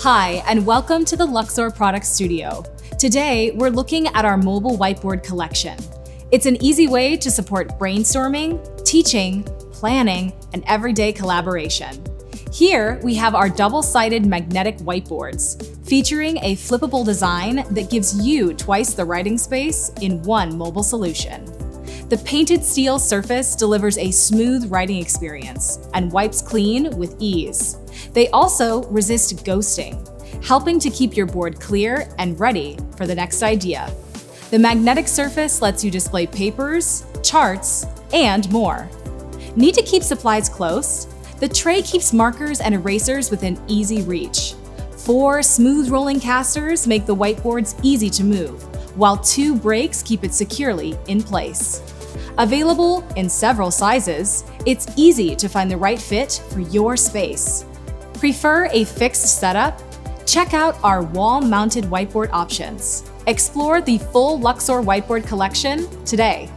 Hi, and welcome to the Luxor Product Studio. Today, we're looking at our mobile whiteboard collection. It's an easy way to support brainstorming, teaching, planning, and everyday collaboration. Here, we have our double-sided magnetic whiteboards, featuring a flippable design that gives you twice the writing space in one mobile solution. The painted steel surface delivers a smooth writing experience and wipes clean with ease. They also resist ghosting, helping to keep your board clear and ready for the next idea. The magnetic surface lets you display papers, charts, and more. Need to keep supplies close? The tray keeps markers and erasers within easy reach. 4 smooth rolling casters make the whiteboards easy to move, while 2 brakes keep it securely in place. Available in several sizes, it's easy to find the right fit for your space. Prefer a fixed setup? Check out our wall-mounted whiteboard options. Explore the full Luxor whiteboard collection today.